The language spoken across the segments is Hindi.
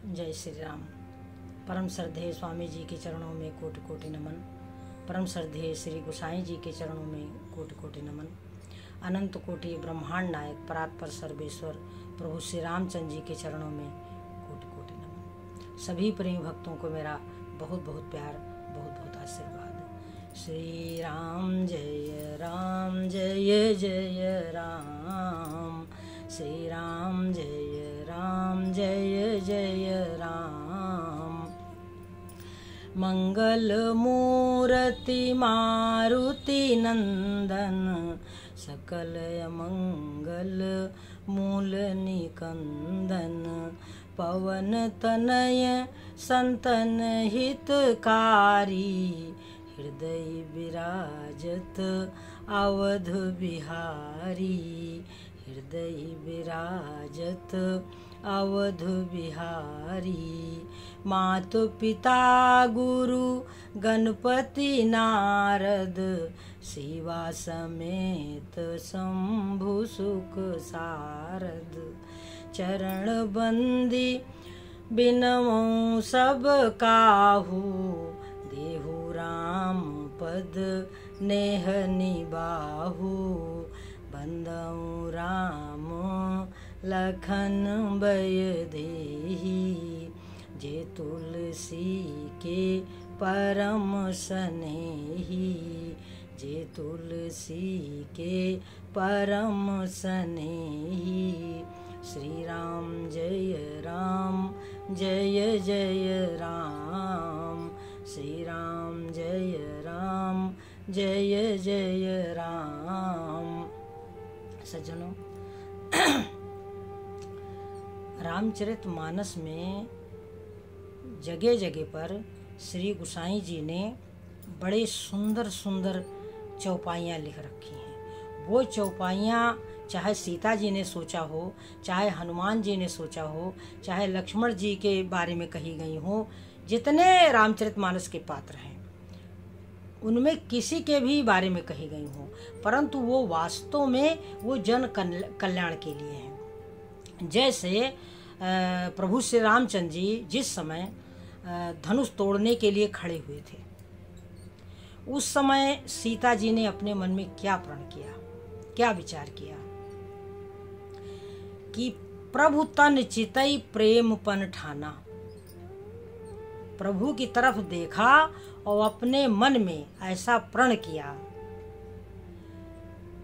जय श्री राम। परम श्रद्धेय स्वामी जी के चरणों में कोटि कोटि नमन। परम श्रद्धेय श्री गोसाई जी के चरणों में कोटि कोटि नमन। अनंत कोटि ब्रह्मांड नायक परात्पर सर्वेश्वर प्रभु श्री रामचंद्र जी के चरणों में कोटि कोटि नमन। सभी प्रेमी भक्तों को मेरा बहुत बहुत प्यार, बहुत बहुत आशीर्वाद। श्री राम जय जय राम। श्री राम जय जय राम। मंगल मूर्ति मारुति नंदन, सकल मंगल मूल निकंदन। पवन तनय संतन हितकारी, हृदय विराजत अवध बिहारी। हृदय विराजत अवध बिहारी। मातु पिता गुरु गणपति नारद, शिवा समेत शंभु सुख सारद। चरण बंदी बिनमो सब काहू, देहु राम पद नेह निबाहु। बंदउ राम लखन बय देहि, जे तुलसी के परम सनेही। जे तुलसी के परम सनेही। श्री राम जय जय राम। श्री राम जय जय राम। सज्जनों, रामचरितमानस में जगह जगह पर श्री गोसाई जी ने बड़े सुंदर सुंदर चौपाइयाँ लिख रखी हैं। वो चौपाइयाँ चाहे सीता जी ने सोचा हो, चाहे हनुमान जी ने सोचा हो, चाहे लक्ष्मण जी के बारे में कही गई हो, जितने रामचरितमानस के पात्र हैं उनमें किसी के भी बारे में कही गई हो, परंतु वो वास्तव में वो जन कल्याण के लिए हैं। जैसे प्रभु श्री रामचंद्र जी जिस समय धनुष तोड़ने के लिए खड़े हुए थे, उस समय सीता जी ने अपने मन में क्या प्रण किया, क्या विचार किया कि प्रभु तन चितई प्रेम पन ठाना। प्रभु की तरफ देखा और अपने मन में ऐसा प्रण किया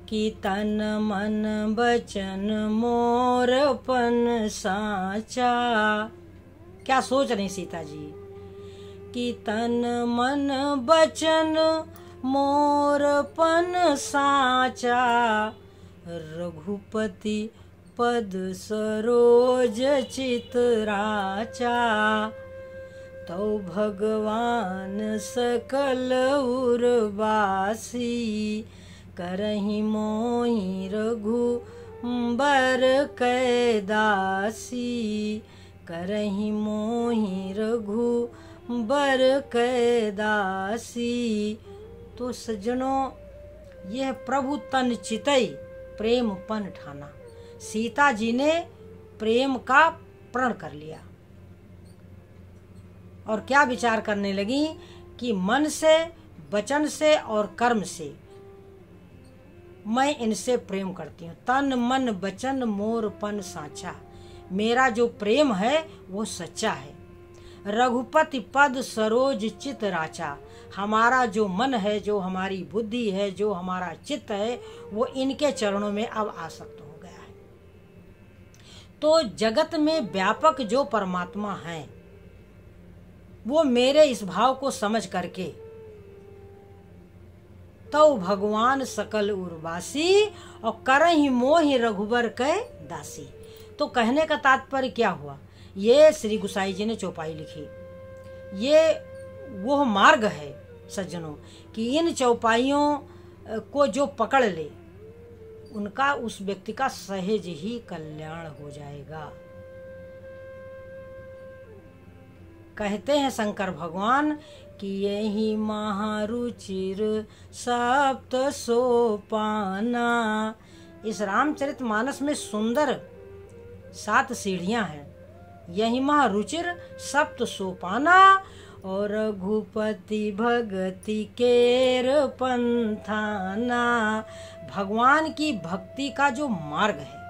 कि तन मन बचन मोर पन साचा। क्या सोच रही सीता जी कि तन मन बचन मोर पन साचा। रघुपति पद सरोज चित राचा। तो भगवान सकल उर्वासी, करहि मोहि रघुबर कैदासी। करहि मोहि रघुबर कैदासी। तो सज्जनों, यह प्रभु तन चितई प्रेम पन ठाना। सीता जी ने प्रेम का प्रण कर लिया और क्या विचार करने लगी कि मन से, वचन से और कर्म से मैं इनसे प्रेम करती हूँ। तन मन वचन मोर पन साचा। मेरा जो प्रेम है वो सच्चा है। रघुपति पद सरोज चित राचा। हमारा जो मन है, जो हमारी बुद्धि है, जो हमारा चित्त है, वो इनके चरणों में अब आसक्त हो गया है। तो जगत में व्यापक जो परमात्मा है, वो मेरे इस भाव को समझ करके तो भगवान सकल उर्वासी और करहि मोहि रघुबर कै दासी। तो कहने का तात्पर्य क्या हुआ? ये श्री गोसाई जी ने चौपाई लिखी। ये वो मार्ग है सज्जनों कि इन चौपाइयों को जो पकड़ ले, उनका उस व्यक्ति का सहज ही कल्याण हो जाएगा। कहते हैं शंकर भगवान कि यही महारुचिर सप्त सोपाना। इस रामचरितमानस में सुंदर 7 सीढ़ियां हैं यही मह रुचिर सप्त सोपाना, और रघुपति भगति केर पंथाना। भगवान की भक्ति का जो मार्ग है,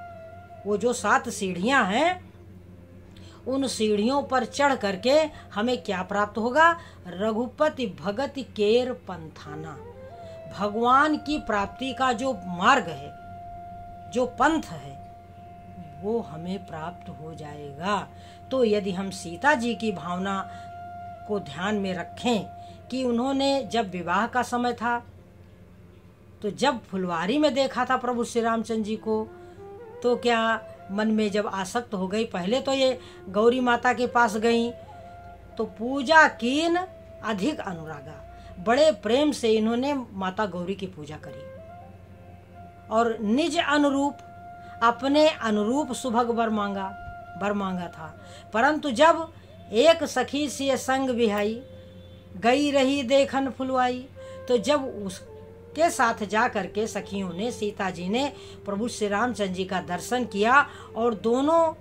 वो जो 7 सीढ़ियां हैं, उन सीढ़ियों पर चढ़ करके हमें क्या प्राप्त होगा? रघुपति भगति केर पंथाना। भगवान की प्राप्ति का जो मार्ग है, जो पंथ है, वो हमें प्राप्त हो जाएगा। तो यदि हम सीता जी की भावना को ध्यान में रखें कि उन्होंने जब विवाह का समय था, तो जब फुलवारी में देखा था प्रभु श्री रामचंद्र जी को, तो क्या मन में जब आसक्त हो गई, पहले तो ये गौरी माता के पास गई, तो पूजा कीन अधिक अनुरागा, बड़े प्रेम से इन्होंने माता गौरी की पूजा करी और निज अनुरूप, अपने अनुरूप सुभग वर मांगा था। परंतु जब एक सखी से संग बिहाई, गई रही देखन फुलवाई, तो जब उसके साथ जा करके सखियों ने, सीता जी ने प्रभु श्री रामचंद्र जी का दर्शन किया और दोनों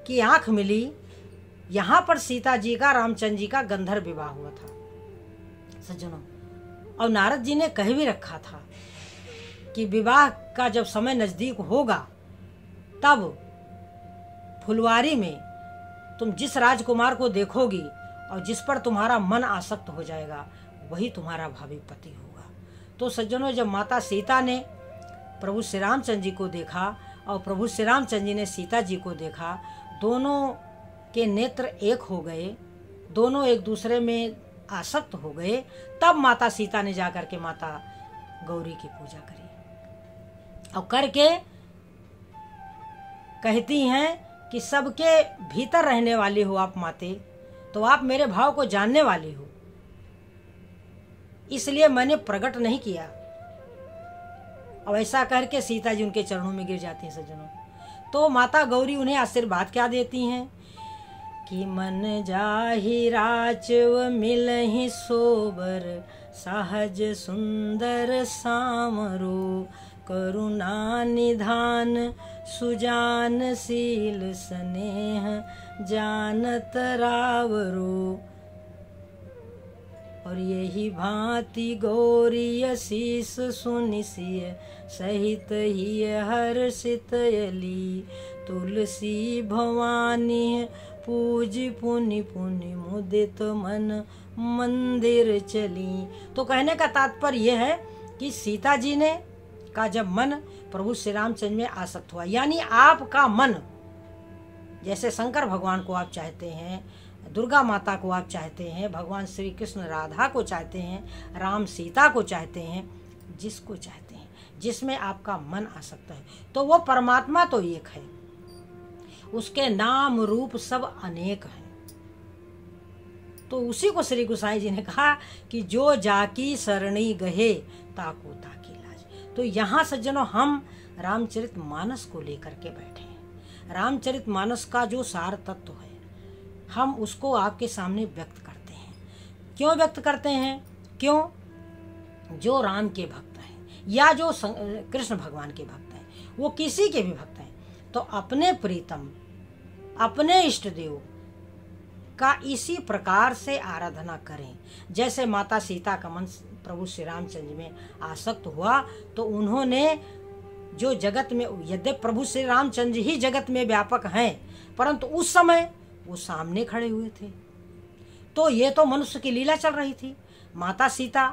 की आंख मिली, यहाँ पर सीता जी का रामचंद्र जी का गंधर्व विवाह हुआ था सज्जनों। और नारद जी ने कह भी रखा था कि विवाह का जब समय नजदीक होगा, तब फुलवारी में तुम जिस राजकुमार को देखोगी और जिस पर तुम्हारा मन आसक्त हो जाएगा, वही तुम्हारा भावी पति होगा। तो सज्जनों, जब माता सीता ने प्रभु श्री रामचंद्र जी को देखा और प्रभु श्री रामचंद्र जी ने सीता जी को देखा, दोनों के नेत्र एक हो गए, दोनों एक दूसरे में आसक्त हो गए, तब माता सीता ने जाकर के माता गौरी की पूजा करी और करके कहती हैं कि सबके भीतर रहने वाली हो आप माते, तो आप मेरे भाव को जानने वाली हो, इसलिए मैंने प्रकट नहीं किया। अब ऐसा करके सीता जी उनके चरणों में गिर जाती हैं सज्जनों। तो माता गौरी उन्हें आशीर्वाद क्या देती हैं कि मन जाहि राचव मिलहि सोबर, सहज सुंदर सामरो, करुणा निधान सुजान शील स्नेह जानत रावरो। और यही भांति गौरी शीस सुनिसिय, सहित ही हर्षित यली, तुलसी भवानी पूज पुनि पुनि मुदित मन मंदिर चली। तो कहने का तात्पर्य यह है कि सीता जी ने का जब मन प्रभु श्री रामचंद्र में आसक्त हुआ, यानी आपका मन, जैसे शंकर भगवान को आप चाहते हैं, दुर्गा माता को आप चाहते हैं, भगवान श्री कृष्ण राधा को चाहते हैं, राम सीता को चाहते हैं, जिसको चाहते हैं, जिसमें आपका मन आसक्त है, तो वो परमात्मा तो एक है, उसके नाम रूप सब अनेक हैं। तो उसी को श्री गोसाई जी ने कहा कि जो जाकी सरणी गहे ताको ताकी लाज। तो यहाँ सज्जनों, हम रामचरितमानस को लेकर के बैठे हैं। रामचरितमानस का जो सार तत्व है, हम उसको आपके सामने व्यक्त करते हैं। क्यों व्यक्त करते हैं? क्यों? जो राम के भक्त हैं या जो कृष्ण भगवान के भक्त हैं, वो किसी के भी भक्त हैं, तो अपने प्रीतम, अपने इष्ट देव का इसी प्रकार से आराधना करें। जैसे माता सीता का मन प्रभु श्री रामचंद्र में आसक्त हुआ, तो उन्होंने जो जगत में, यद्यपि प्रभु श्री रामचंद्र ही जगत में व्यापक हैं, परंतु उस समय वो सामने खड़े हुए थे। तो ये तो मनुष्य की लीला चल रही थी, माता सीता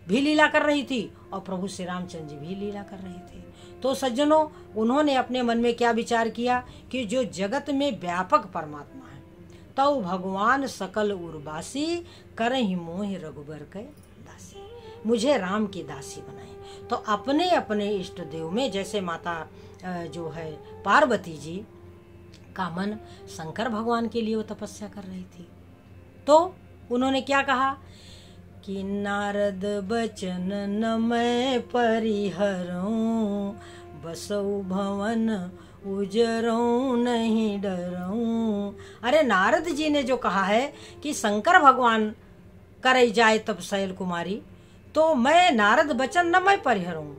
भी लीला कर रही थी और प्रभु श्री रामचंद्र जी भी लीला कर रहे थे। तो सज्जनों, उन्होंने अपने मन में क्या विचार किया कि जो जगत में व्यापक परमात्मा है, तो भगवान सकल उर्वासी, करहि मोहि रघुबर के दासी, मुझे राम की दासी बनाए। तो अपने अपने इष्ट देव में, जैसे माता जो है पार्वती जी का मन शंकर भगवान के लिए वो तपस्या कर रही थी, तो उन्होंने क्या कहा कि नारद बचन न मैं परिहरऊं, बसऊ भवन उजरऊं नहीं डरऊं। अरे नारद जी ने जो कहा है कि शंकर भगवान करे जाए तब शैल कुमारी, तो मैं नारद बचन न मैं परिहरऊं,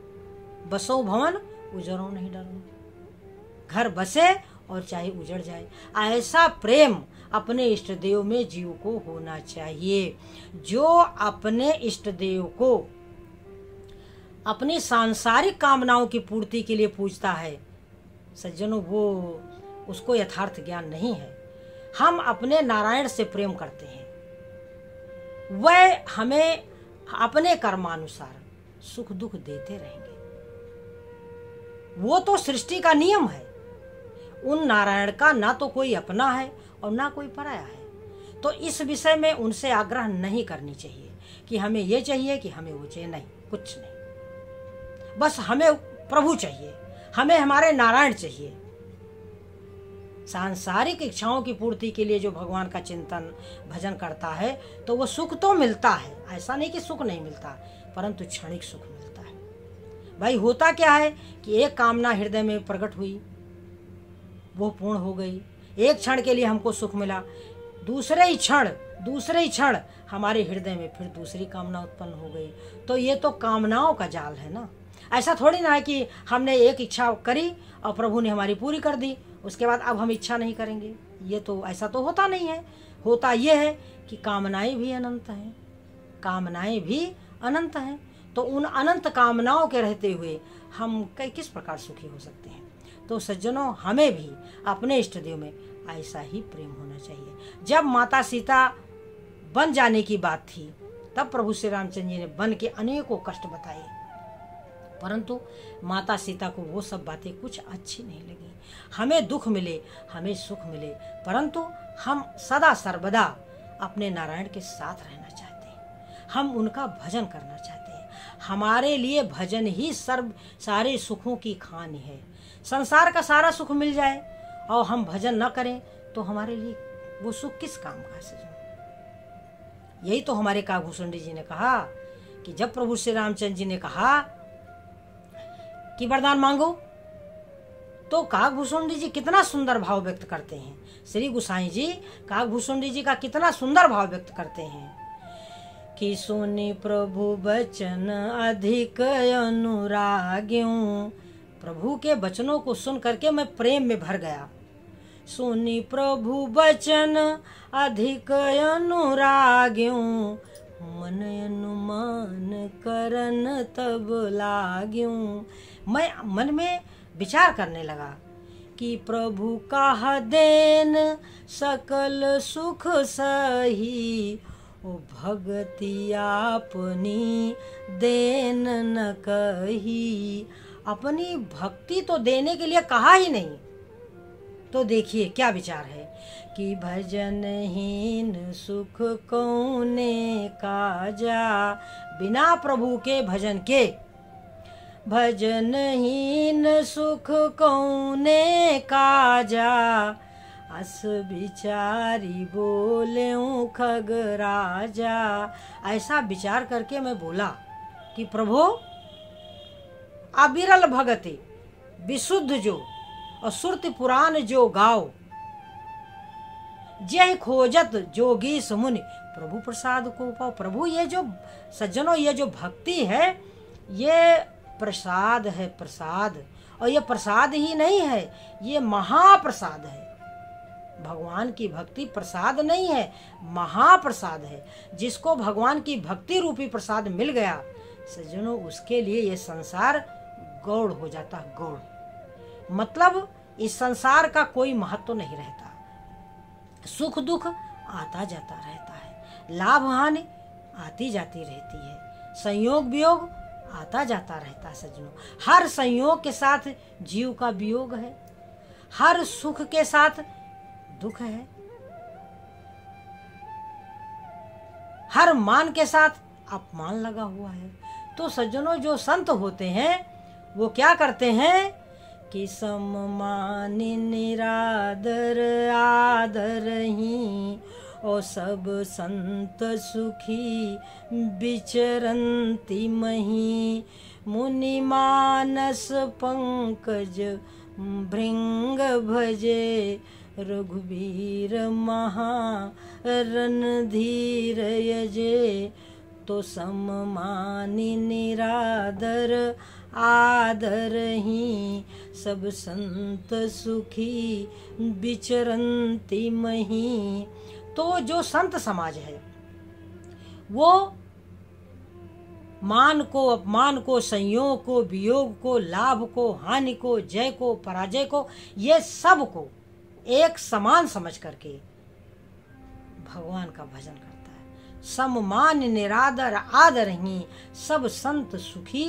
बसऊ भवन उजरऊं नहीं डरऊं। घर बसे और चाहे उजड़ जाए। ऐसा प्रेम अपने इष्ट देव में जीव को होना चाहिए। जो अपने इष्ट देव को अपनी सांसारिक कामनाओं की पूर्ति के लिए पूजता है सज्जनों, वो उसको यथार्थ ज्ञान नहीं है। हम अपने नारायण से प्रेम करते हैं, वह हमें अपने कर्मानुसार सुख दुख देते रहेंगे। वो तो सृष्टि का नियम है। उन नारायण का ना तो कोई अपना है और ना कोई पराया है। तो इस विषय में उनसे आग्रह नहीं करनी चाहिए कि हमें ये चाहिए कि हमें वो चाहिए, नहीं, कुछ नहीं। बस हमें प्रभु चाहिए, हमें हमारे नारायण चाहिए। सांसारिक इच्छाओं की पूर्ति के लिए जो भगवान का चिंतन भजन करता है तो वो सुख तो मिलता है, ऐसा नहीं कि सुख नहीं मिलता, परंतु क्षणिक सुख मिलता है। भाई होता क्या है कि एक कामना हृदय में प्रकट हुई, वो पूर्ण हो गई, एक क्षण के लिए हमको सुख मिला, दूसरे ही क्षण हमारे हृदय में फिर दूसरी कामना उत्पन्न हो गई। तो ये तो कामनाओं का जाल है ना। ऐसा थोड़ी ना है कि हमने एक इच्छा करी और प्रभु ने हमारी पूरी कर दी, उसके बाद अब हम इच्छा नहीं करेंगे। ये तो ऐसा तो होता नहीं है। होता ये है कि कामनाएं भी अनंत हैं, कामनाएं भी अनंत हैं। तो उन अनंत कामनाओं के रहते हुए हम किस प्रकार सुखी हो सकते हैं। तो सज्जनों, हमें भी अपने इष्ट देव में ऐसा ही प्रेम होना चाहिए। जब माता सीता बन जाने की बात थी तब प्रभु श्री रामचंद्र जी ने बन के अनेकों कष्ट बताए, परंतु माता सीता को वो सब बातें कुछ अच्छी नहीं लगी। हमें दुख मिले, हमें सुख मिले, परंतु हम सदा सर्वदा अपने नारायण के साथ रहना चाहते हैं। हम उनका भजन करना चाहते हैं। हमारे लिए भजन ही सारे सुखों की खान है। संसार का सारा सुख मिल जाए और हम भजन न करें तो हमारे लिए वो सुख किस काम का है। यही तो हमारे काकभूषण जी ने कहा कि जब प्रभु श्री रामचंद्र जी ने कहा कि वरदान मांगो, तो काकभूषण जी कितना सुंदर भाव व्यक्त करते हैं। श्री गुसाई जी काकभूषण जी का कितना सुंदर भाव व्यक्त करते हैं कि सुनि प्रभु बचन अधिक अनुराग्यों। प्रभु के वचनों को सुन करके मैं प्रेम में भर गया। सुनि प्रभु बचन अधिक अनुराग्यों, मन अनुमान करन तब लाग्यों। मैं मन में विचार करने लगा कि प्रभु का देन सकल सुख सही, ओ भगति आपनी देन न कही। अपनी भक्ति तो देने के लिए कहा ही नहीं। तो देखिए क्या विचार है कि भजनहीन सुख कौने काजा। बिना प्रभु के भजन के भजनहीन सुख कौने काजा, अस विचारी बोले खग राजा। ऐसा विचार करके मैं बोला कि प्रभु अविरल भगति विशुद्ध जो और सुरति पुराण जो गाओ, जय खोजत जोगी समुनि प्रभु प्रसाद को पाओ। प्रभु ये जो सज्जनों, ये जो भक्ति है ये प्रसाद है, प्रसाद। और ये प्रसाद ही नहीं है, ये महाप्रसाद है। भगवान की भक्ति प्रसाद नहीं है, महाप्रसाद है। जिसको भगवान की भक्ति रूपी प्रसाद मिल गया सज्जनों, उसके लिए ये संसार गौड़ हो जाता है। गौड़ मतलब इस संसार का कोई महत्व नहीं रहता। सुख दुख आता जाता रहता है, लाभ हानि आती जाती रहती है, संयोग वियोग आता जाता रहता है। सज्जनों, हर संयोग के साथ जीव का वियोग है, हर सुख के साथ दुख है, हर मान के साथ अपमान लगा हुआ है। तो सज्जनों, जो संत होते हैं वो क्या करते हैं कि सममानि निरादर आदर ही, और सब संत सुखी विचरंती मही। मुनि मानस पंकज भृंग भजे, रघुवीर महा रणधीर यजे। तो सममानि निरादर आदर ही, सब संत सुखी विचरंती मही। तो जो संत समाज है वो मान को, अपमान को, संयोग को, वियोग को, लाभ को, हानि को, जय को, पराजय को, ये सब को एक समान समझ करके भगवान का भजन करता है। सममान निरादर आदर ही सब संत सुखी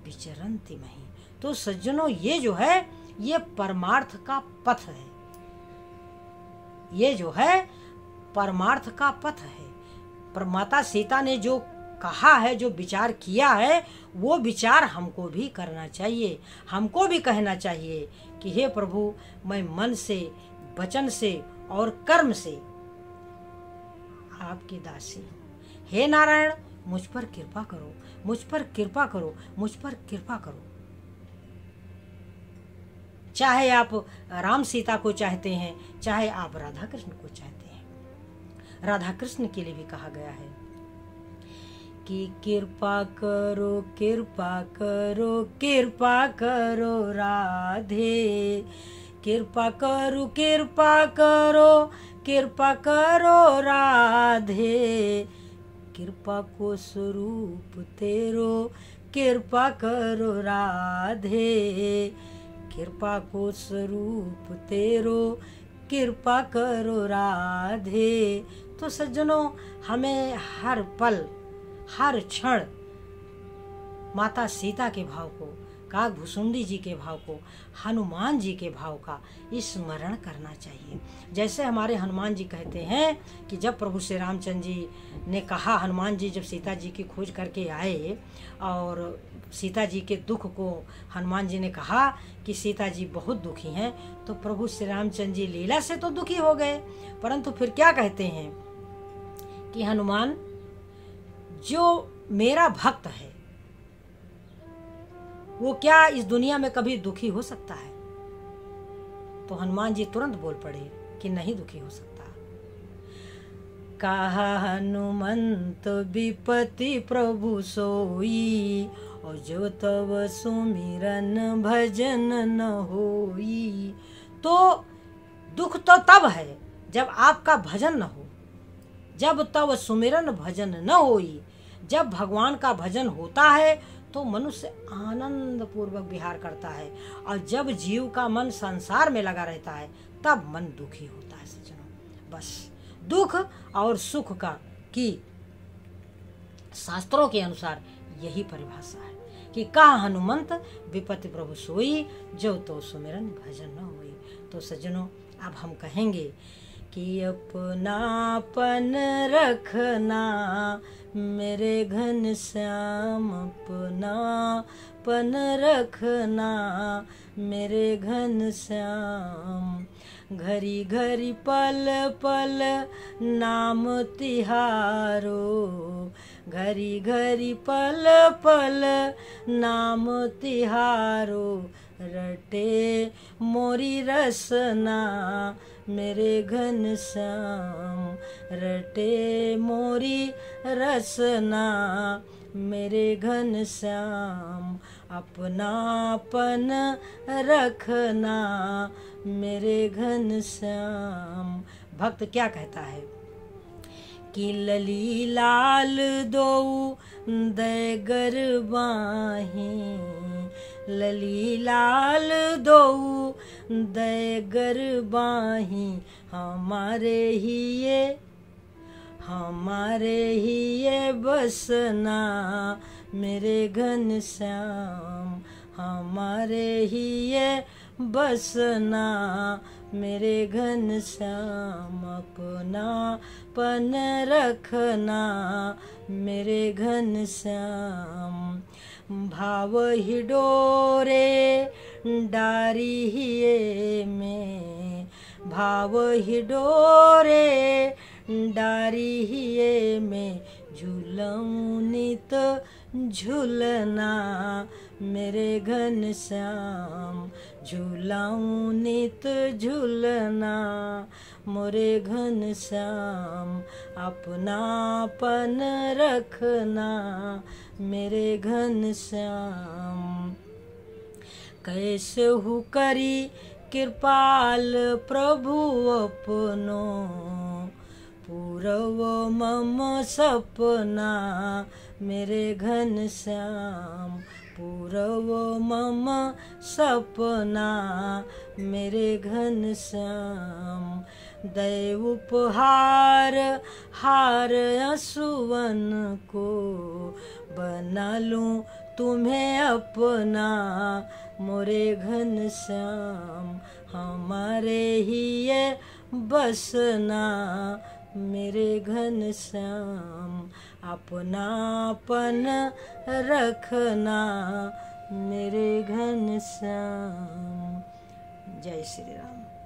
विचरंती मही। तो सज्जनों, ये जो है ये परमार्थ का पथ है, ये जो है परमार्थ का पथ है। माता सीता ने जो कहा है, जो विचार किया है, वो विचार हमको भी करना चाहिए, हमको भी कहना चाहिए कि हे प्रभु, मैं मन से, वचन से और कर्म से आपकी दासी हूँ। हे नारायण, मुझ पर कृपा करो, मुझ पर कृपा करो, मुझ पर कृपा करो। चाहे आप राम सीता को चाहते हैं, चाहे आप राधा कृष्ण को चाहते हैं। राधा कृष्ण के लिए भी कहा गया है कि कृपा करो, कृपा करो, कृपा करो राधे, कृपा करो, कृपा करो, कृपा करो राधे, कृपा को स्वरूप तेरो, कृपा करो राधे, कृपा को स्वरूप तेरो, कृपा करो राधे। तो सज्जनों, हमें हर पल, हर क्षण माता सीता के भाव को, काकभुसुंडी जी के भाव को, हनुमान जी के भाव का स्मरण करना चाहिए। जैसे हमारे हनुमान जी कहते हैं कि जब प्रभु श्री रामचंद्र जी ने कहा, हनुमान जी जब सीता जी की खोज करके आए और सीता जी के दुख को हनुमान जी ने कहा कि सीता जी बहुत दुखी हैं, तो प्रभु श्री रामचंद्र जी लीला से तो दुखी हो गए, परंतु फिर क्या कहते हैं कि हनुमान, जो मेरा भक्त है वो क्या इस दुनिया में कभी दुखी हो सकता है? तो हनुमान जी तुरंत बोल पड़े कि नहीं दुखी हो सकता। कहा हनुमंत विपति प्रभु सोई, और जो तव सुमिरन भजन न होई। तो दुख तो तब है जब आपका भजन न हो, जब तव सुमिरन भजन न होई। जब भगवान का भजन होता है तो मनुष्य आनंद पूर्वक विहार करता है, और जब जीव का मन संसार में लगा रहता है तब मन दुखी होता है। सज्जनों, बस दुख और सुख का की शास्त्रों के अनुसार यही परिभाषा है कि कहा हनुमंत विपति प्रभु सोई, जो तो सुमिरन भजन न होई। तो सज्जनों, अब हम कहेंगे कि अपनापन रखना मेरे घन श्याम, अपनापन रखना मेरे घन श्याम, घरी घरी पल पल नाम तिहारो, घरी घरी पल पल नाम तिहारो, रटे मोरी रसना मेरे घन श्याम, रटे मोरी रसना मेरे घन श्याम, अपनापन रखना मेरे घन श्याम। भक्त क्या कहता है कि लली लाल दो दैगर बाही, लली लाल दो दैगर बाही, हमारे ही ये बसना मेरे घन श्याम, हमारे ही ये बसना मेरे घन श्याम, अपनापन रखना मेरे घन श्याम, भाव ही डोरे डारी हिये में, भाव ही डोरे डारी हिये में, झूलऊं नित झूलना मेरे घन श्याम, झूलाऊं नित झूलना मोरे घन श्याम, अपनापन रखना मेरे घन श्याम। कैसे हु करी कृपाल प्रभु अपनो, पूरव मम सपना मेरे घन श्याम, पूरव मम सपना मेरे घन श्याम। दैव उपहार हार असुवन को, बना लूं तुम्हें अपना मोरे घन श्याम, हमारे ही ये बसना मेरे घन श्याम, अपनापन रखना मेरे घन श्याम। जय श्री राम।